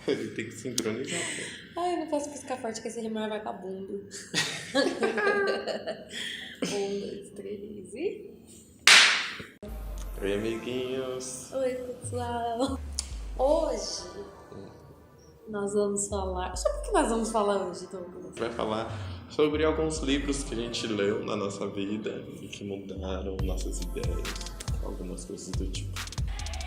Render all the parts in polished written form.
Ele tem que sincronizar. Ai, eu não posso piscar forte que esse rimar vai vagabundo. 1, 2, 3 e... Oi, amiguinhos. Oi, pessoal. Hoje nós vamos falar... Sobre o que nós vamos falar hoje, Douglas? Vai falar sobre alguns livros que a gente leu na nossa vida e que mudaram nossas ideias, algumas coisas do tipo.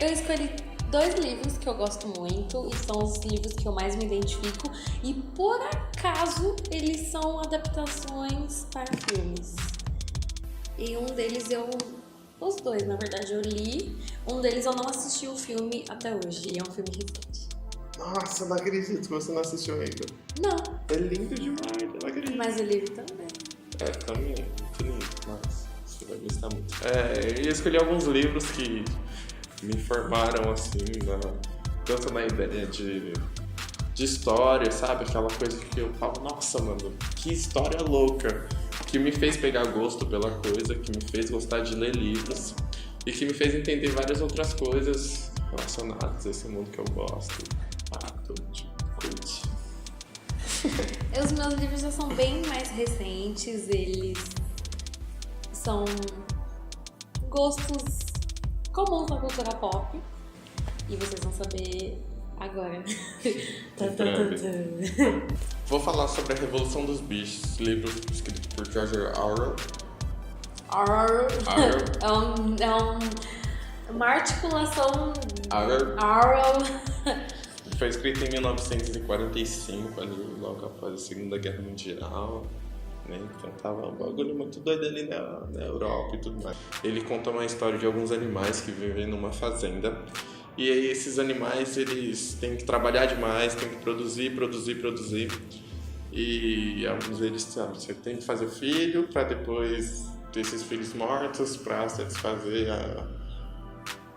Eu escolhi 2 livros que eu gosto muito e são os livros que eu mais me identifico e por acaso eles são adaptações para filmes. E um deles os 2 na verdade eu li, um deles eu não assisti o filme até hoje e é um filme recente. Nossa, não acredito que você não assistiu ainda. Não. É lindo demais, eu não acredito. Mas o livro também. Também, muito lindo, mas você vai gostar muito. Eu escolhi alguns livros que me formaram assim, tanto na ideia de história, sabe? Aquela coisa que eu falo, nossa, mano, que história louca. Que me fez pegar gosto pela coisa, que me fez gostar de ler livros e que me fez entender várias outras coisas relacionadas a esse mundo que eu gosto. Curte. Os meus livros já são bem mais recentes, eles são gostos comuns na cultura pop e vocês vão saber agora. Vou falar sobre a Revolução dos Bichos, livro escrito por George Orwell. É uma articulação Orwell. Foi escrito em 1945, ali, logo após a Segunda Guerra Mundial. Né? Então tava um bagulho muito doido ali na Europa e tudo mais. Ele conta uma história de alguns animais que vivem numa fazenda. E aí esses animais, eles têm que trabalhar demais, têm que produzir. E alguns deles, sabe, você tem que fazer filho para depois ter esses filhos mortos para satisfazer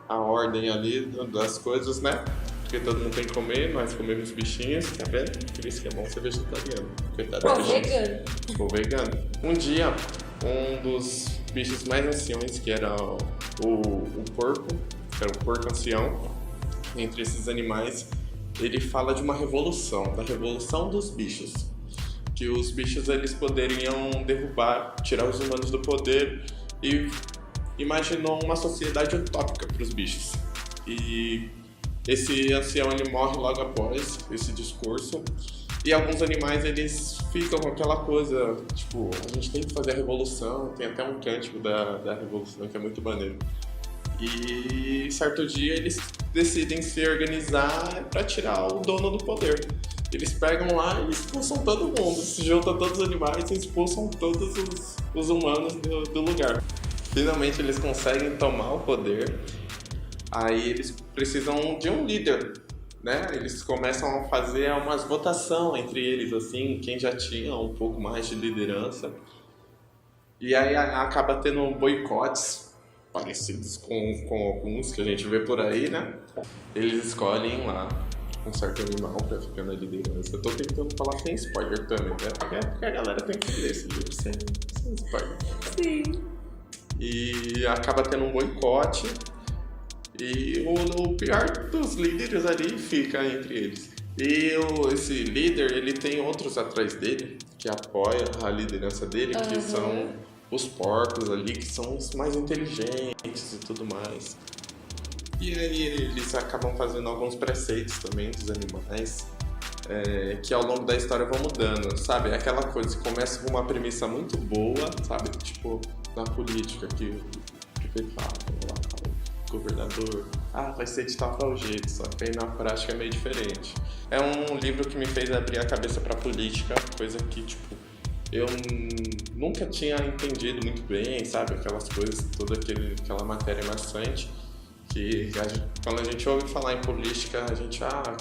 a ordem ali das coisas, né? Porque todo mundo tem que comer, nós comemos bichinhos, tá vendo? Por isso que é bom ser vegetariano. Coitado dos bichinhos. Ou vegano. Um dia, um dos bichos mais anciões, que era o porco, que era o porco ancião, entre esses animais, ele fala de uma revolução, da revolução dos bichos. Que os bichos eles poderiam derrubar, tirar os humanos do poder e imaginou uma sociedade utópica para os bichos. E esse ancião ele morre logo após esse discurso e alguns animais eles ficam com aquela coisa, tipo, a gente tem que fazer a revolução, tem até um cântico da revolução que é muito maneiro. E certo dia eles decidem se organizar para tirar o dono do poder. Eles pegam lá e expulsam todo mundo, se juntam todos os animais e expulsam todos os humanos do lugar. Finalmente eles conseguem tomar o poder, aí eles precisam de um líder, né? Eles começam a fazer umas votação entre eles, assim, quem já tinha um pouco mais de liderança. E aí acaba tendo boicotes parecidos com alguns que a gente vê por aí, né? Eles escolhem lá um certo animal pra ficar na liderança. Eu tô tentando falar sem spoiler também, né? Porque a galera tem que ler esse livro sem spoiler. Sim. E acaba tendo um boicote e o pior dos líderes ali fica entre eles. E esse líder, ele tem outros atrás dele que apoiam a liderança dele, que são os porcos ali, que são os mais inteligentes e tudo mais. E aí eles acabam fazendo alguns preceitos também dos animais, que ao longo da história vão mudando, sabe? É aquela coisa que começa com uma premissa muito boa, sabe? Tipo, na política, que o prefeito fala, o governador, vai ser de tal jeito, só que aí na prática é meio diferente. É um livro que me fez abrir a cabeça pra política, coisa que, tipo, eu nunca tinha entendido muito bem, sabe? Aquelas coisas, toda aquela matéria maçante. Que quando a gente ouve falar em política, a gente,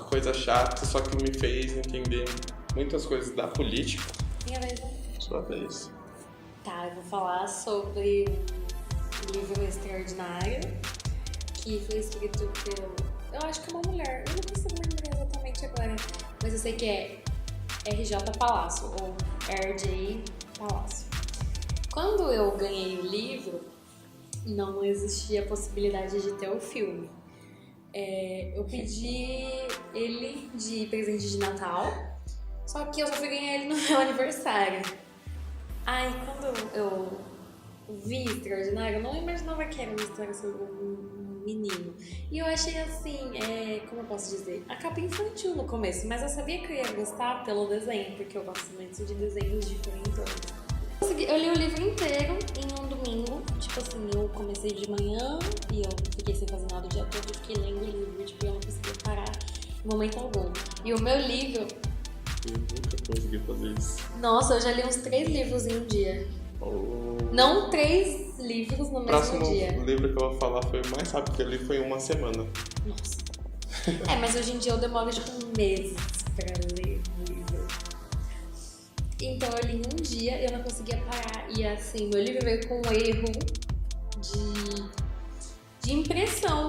coisa chata, só que me fez entender muitas coisas da política. Minha vez, né? Sua vez. Tá, eu vou falar sobre um livro extraordinário que foi escrito eu acho que é uma mulher, eu não consigo lembrar exatamente agora, mas eu sei que é R.J. Palácio ou R.J. Palácio. Quando eu ganhei o livro, não existia a possibilidade de ter o filme. Eu pedi ele de presente de Natal, só que eu só fui ganhar ele no meu aniversário. Aí quando eu vi Extraordinário, eu não imaginava que era uma história sobre um menino. E eu achei assim, como eu posso dizer, a capa infantil no começo, mas eu sabia que eu ia gostar pelo desenho, porque eu gosto muito de desenhos diferentes. Eu li o livro inteiro em um domingo, tipo assim, eu comecei de manhã e eu fiquei sem fazer nada o dia todo, fiquei lendo o livro, tipo, eu não conseguia parar em momento algum. E o meu livro... Eu nunca consegui fazer isso. Nossa, eu já li uns 3 livros em um dia. Não 3 livros no mesmo dia. O livro que eu vou falar foi o mais rápido que eu li, foi uma semana. Nossa. Mas hoje em dia eu demoro tipo meses pra ler um livro. Então eu li em um dia e eu não conseguia parar. E assim, meu livro veio com um erro de impressão.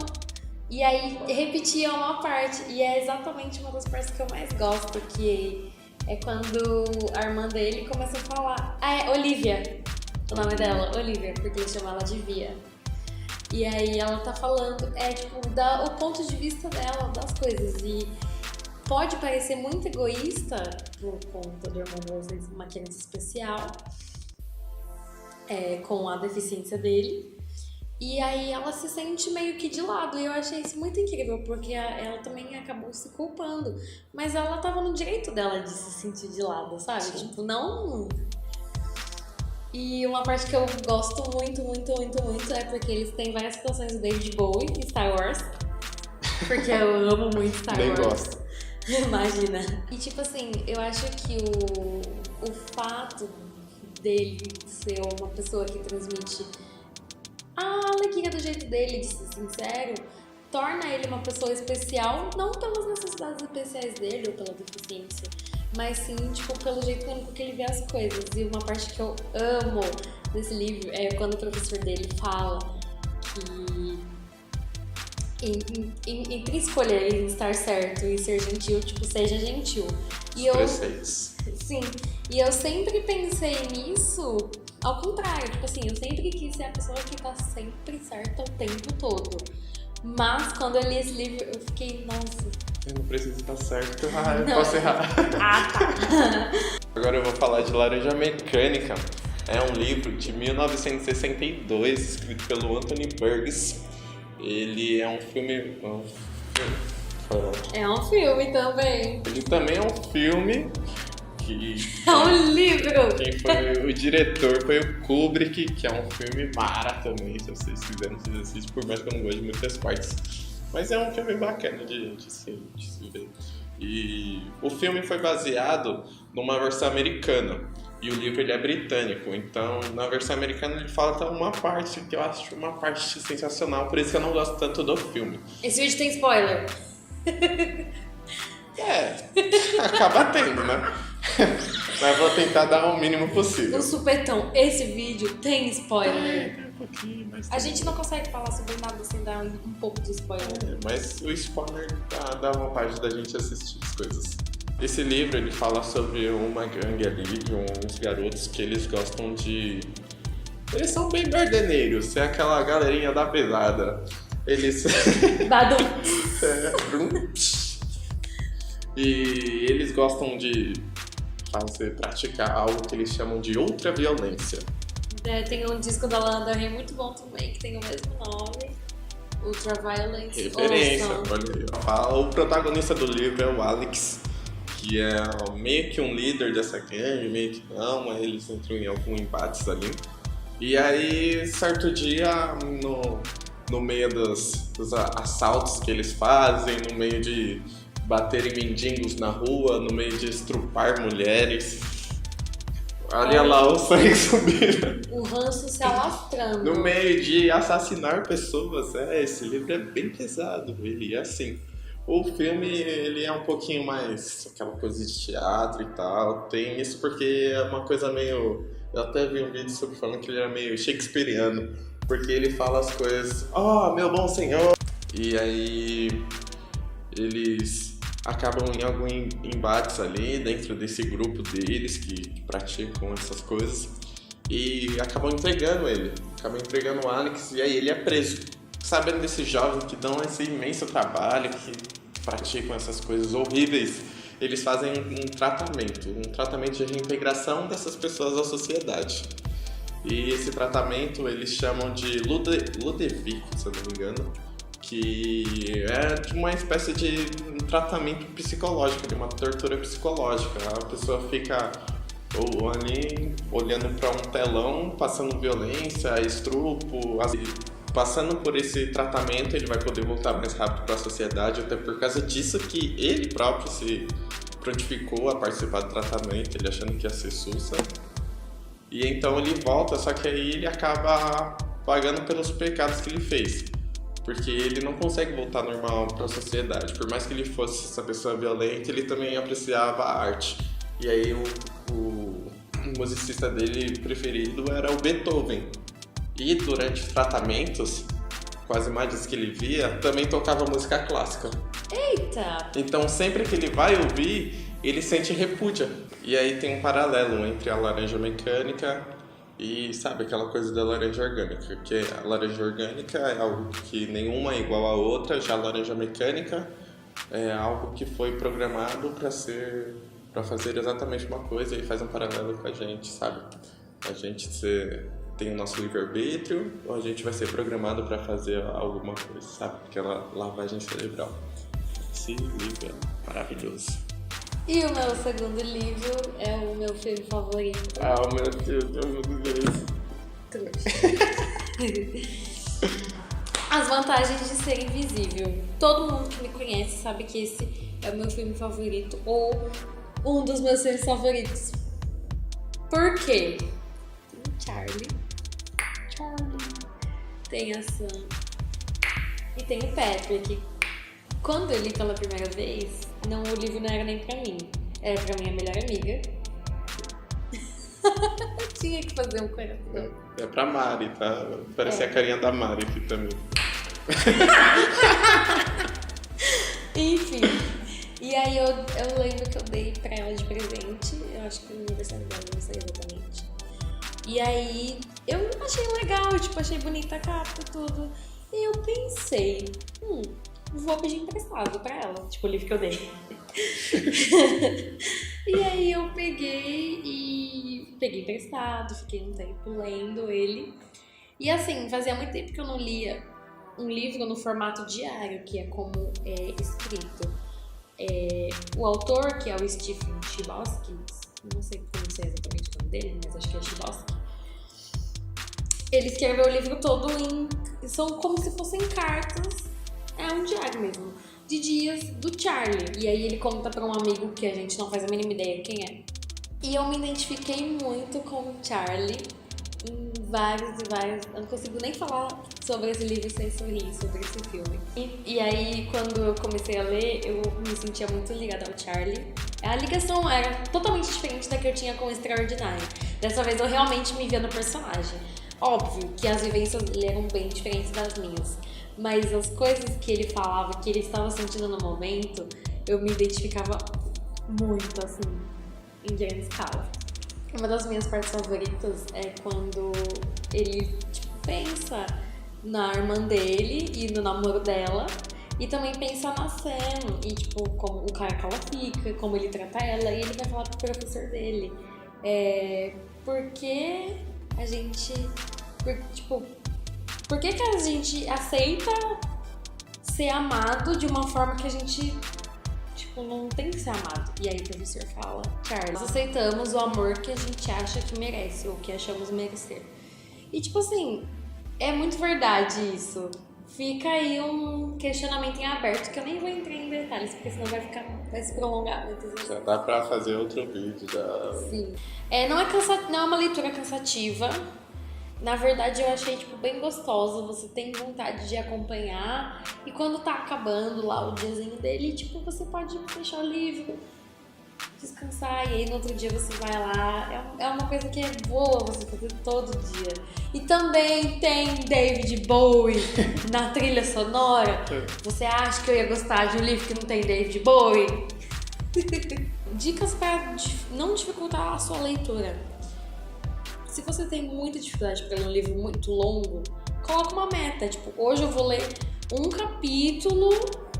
E aí repetia uma parte. E é exatamente uma das partes que eu mais gosto, que é quando a irmã dele começa a falar. Olivia. O nome dela, Olivia, porque ele chama ela de Via. E aí ela tá falando, o ponto de vista dela, das coisas. E pode parecer muito egoísta, por conta do irmão dela ser uma criança especial, com a deficiência dele. E aí ela se sente meio que de lado. E eu achei isso muito incrível, porque ela também acabou se culpando. Mas ela tava no direito dela de se sentir de lado, sabe? Sim. Tipo, não... E uma parte que eu gosto muito, muito, muito, muito é porque eles têm várias citações do David Bowie em Star Wars. Porque eu amo muito Star Nem Wars. gosto. Imagina. E tipo assim, eu acho que o fato dele ser uma pessoa que transmite a alegria do jeito dele, de ser sincero, torna ele uma pessoa especial, não pelas necessidades especiais dele ou pela deficiência, mas sim, tipo, pelo jeito único que ele vê as coisas. E uma parte que eu amo desse livro é quando o professor dele fala que entre escolher e estar certo e ser gentil, tipo, seja gentil. E sim, e eu sempre pensei nisso ao contrário, tipo assim, eu sempre quis ser a pessoa que tá sempre certa o tempo todo. Mas quando eu li esse livro, eu fiquei, nossa... Eu não preciso estar certo, eu posso errar. Tá. Agora eu vou falar de Laranja Mecânica. É um livro de 1962, escrito pelo Anthony Burgess. Ele é um filme... É um filme também. Ele também é um filme que... É um livro! Quem foi o diretor foi o Kubrick, que é um filme mara também, se vocês quiserem, vocês assistem, por mais que eu não goste de muitas partes. Mas é um filme bacana de se ver. E o filme foi baseado numa versão americana. E o livro ele é britânico. Então, na versão americana ele falta uma parte que eu acho uma parte sensacional. Por isso que eu não gosto tanto do filme. Esse vídeo tem spoiler. Acaba tendo, né? Mas vou tentar dar o mínimo possível. No supetão, esse vídeo tem spoiler. Um pouquinho, mas A gente não consegue falar sobre nada sem dar um pouco de spoiler. Mas o spoiler dá vontade da gente assistir as coisas. Esse livro ele fala sobre uma gangue ali de uns garotos que eles gostam de... Eles são bem bardeneiros, é aquela galerinha da pesada. Eles... Badum. E eles gostam de praticar algo que eles chamam de ultraviolência. Tem um disco da Lana Del Rey muito bom também, que tem o mesmo nome. Ultraviolence. Referência, olha aí. O protagonista do livro é o Alex, que é meio que um líder dessa gangue, meio que não, mas eles entram em alguns embates ali. E aí, certo dia, no meio dos assaltos que eles fazem, no meio de baterem mendigos na rua, no meio de estrupar mulheres, olha lá o sangue subindo. O ranço se alastrando. No meio de assassinar pessoas, esse livro é bem pesado, ele é assim. O filme, ele é um pouquinho mais aquela coisa de teatro e tal, tem isso porque é uma coisa meio... Eu até vi um vídeo sobre falando que ele era meio shakespeariano, porque ele fala as coisas, meu bom senhor, e aí eles acabam em alguns embates ali dentro desse grupo deles que praticam essas coisas e acabam entregando o Alex, e aí ele é preso. sabendo desses jovens que dão esse imenso trabalho, que praticam essas coisas horríveis, eles fazem um tratamento de reintegração dessas pessoas à sociedade. E esse tratamento eles chamam de Ludevico, se eu não me engano, que é de uma espécie de um tratamento psicológico, de uma tortura psicológica. A pessoa fica ali olhando para um telão, passando violência, estupro. Passando por esse tratamento, ele vai poder voltar mais rápido para a sociedade, até por causa disso que ele próprio se prontificou a participar do tratamento, ele achando que ia ser sussa. E então ele volta, só que aí ele acaba pagando pelos pecados que ele fez. Porque ele não consegue voltar normal para a sociedade. Por mais que ele fosse essa pessoa violenta, ele também apreciava a arte. E aí o musicista dele preferido era o Beethoven. E durante os tratamentos, com as imagens que ele via, também tocava música clássica. Eita! Então sempre que ele vai ouvir, ele sente repúdia. E aí tem um paralelo entre a laranja mecânica e, sabe, aquela coisa da laranja orgânica. Que a laranja orgânica é algo que nenhuma é igual à outra, já a laranja mecânica é algo que foi programado para fazer exatamente uma coisa e faz um paralelo com a gente, sabe? A gente tem o nosso livre-arbítrio ou a gente vai ser programado para fazer alguma coisa, sabe? Aquela lavagem cerebral. Esse livro é maravilhoso. E o meu segundo livro é o meu filme favorito. Ah, meu Deus. As vantagens de ser invisível. Todo mundo que me conhece sabe que esse é o meu filme favorito ou um dos meus filmes favoritos. Por quê? Tem o Charlie, tem a Sam e tem o Patrick. Quando eu li pela primeira vez, o livro não era nem pra mim, era pra minha melhor amiga. Tinha que fazer um coração. É pra Mari, tá? Parece a carinha da Mari aqui também. Enfim, e aí eu lembro que eu dei pra ela de presente, eu acho que no aniversário dela, não sei exatamente. E aí eu achei legal, achei bonita a capa e tudo. E eu pensei, vou pedir emprestado pra ela, o livro que eu dei. E aí eu peguei emprestado, fiquei um tempo lendo ele. E assim, fazia muito tempo que eu não lia um livro no formato diário, que é como é escrito. O autor, que é o Stephen Chbosky, não sei pronunciar exatamente o nome dele, mas acho que é Chbosky. Ele escreveu o livro todo são como se fossem cartas, é um diário mesmo, de dias do Charlie. E aí ele conta pra um amigo que a gente não faz a mínima ideia quem é. E eu me identifiquei muito com o Charlie em vários, eu não consigo nem falar sobre esse livro sem sorrir, sobre esse filme. E aí, quando eu comecei a ler, eu me sentia muito ligada ao Charlie. A ligação era totalmente diferente da que eu tinha com o Extraordinário. Dessa vez eu realmente me via no personagem. Óbvio que as vivências dele eram bem diferentes das minhas, mas as coisas que ele falava, que ele estava sentindo no momento, eu me identificava muito, assim, em grande escala. Uma das minhas partes favoritas é quando ele, pensa na irmã dele e no namoro dela, e também pensa na Sam, e, como o cara que ela fica, como ele trata ela, e ele vai falar pro professor dele. Por que a gente... Por que a gente aceita ser amado de uma forma que a gente, não tem que ser amado? E aí o professor fala, Charles, nós aceitamos o amor que a gente acha que merece, ou que achamos merecer. E é muito verdade isso. Fica aí um questionamento em aberto, que eu nem vou entrar em detalhes, porque senão vai se prolongar muitas vezes. Já dá pra fazer outro vídeo, já. Sim. Não é uma leitura cansativa. Na verdade, eu achei, bem gostosa. Você tem vontade de acompanhar. E quando tá acabando lá o desenho dele, você pode fechar o livro, descansar. E aí, no outro dia, você vai lá. É uma coisa que é boa você fazer todo dia. E também tem David Bowie na trilha sonora. Você acha que eu ia gostar de um livro que não tem David Bowie? Dicas para não dificultar a sua leitura. Se você tem muita dificuldade para ler um livro muito longo, coloca uma meta. Tipo, hoje eu vou ler um capítulo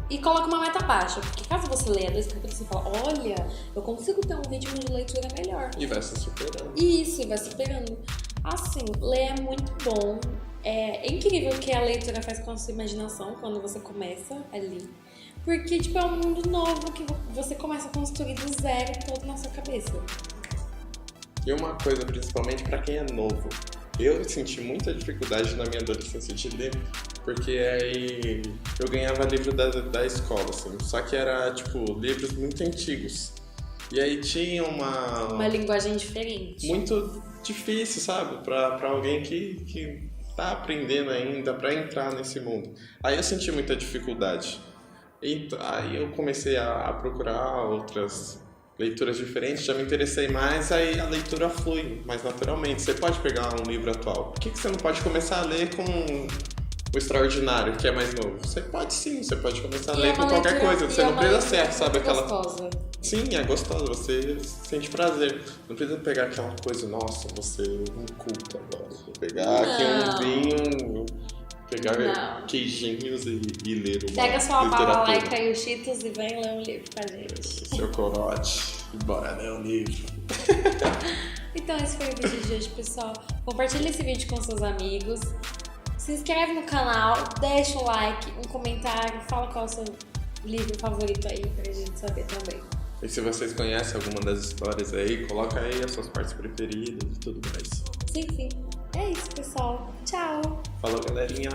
e coloca uma meta baixa. Porque caso você leia 2 capítulos, você fala, olha, eu consigo ter um ritmo de leitura melhor. E vai se superando. Isso, e vai superando. Assim, ler é muito bom. É incrível o que a leitura faz com a sua imaginação quando você começa ali. Porque, tipo, é um mundo novo que você começa a construir do zero todo na sua cabeça. E uma coisa, principalmente pra quem é novo, eu senti muita dificuldade na minha adolescência de ler, porque aí eu ganhava livro da escola, assim, só que era, tipo, livros muito antigos. E aí tinha uma linguagem diferente. Muito difícil, sabe? Pra alguém que tá aprendendo ainda, pra entrar nesse mundo. Aí eu senti muita dificuldade. Aí eu comecei a procurar outras leituras diferentes, já me interessei mais, aí a leitura flui mais naturalmente. Você pode pegar um livro atual. Por que você não pode começar a ler com o Extraordinário, que é mais novo? Você pode sim, você pode começar a ler com qualquer coisa. Você não precisa ser, sabe, aquela... gostosa. Sim, é gostoso, você sente prazer. Não precisa pegar aquela coisa, nossa, você é um culto agora. Vou pegar aqui um vinho... Pegar queijinhos e ler uma Pega sua literatura. balalaica e os cheetos e vem ler um livro com a gente. Seu corote, bora ler um livro. Então esse foi o vídeo de hoje, pessoal. Compartilhe esse vídeo com seus amigos. Se inscreve no canal, deixa um like, um comentário, fala qual é o seu livro favorito aí pra gente saber também. E se vocês conhecem alguma das histórias aí, coloca aí as suas partes preferidas e tudo mais. Sim, sim. É isso, pessoal. Tchau! Falou, galerinha!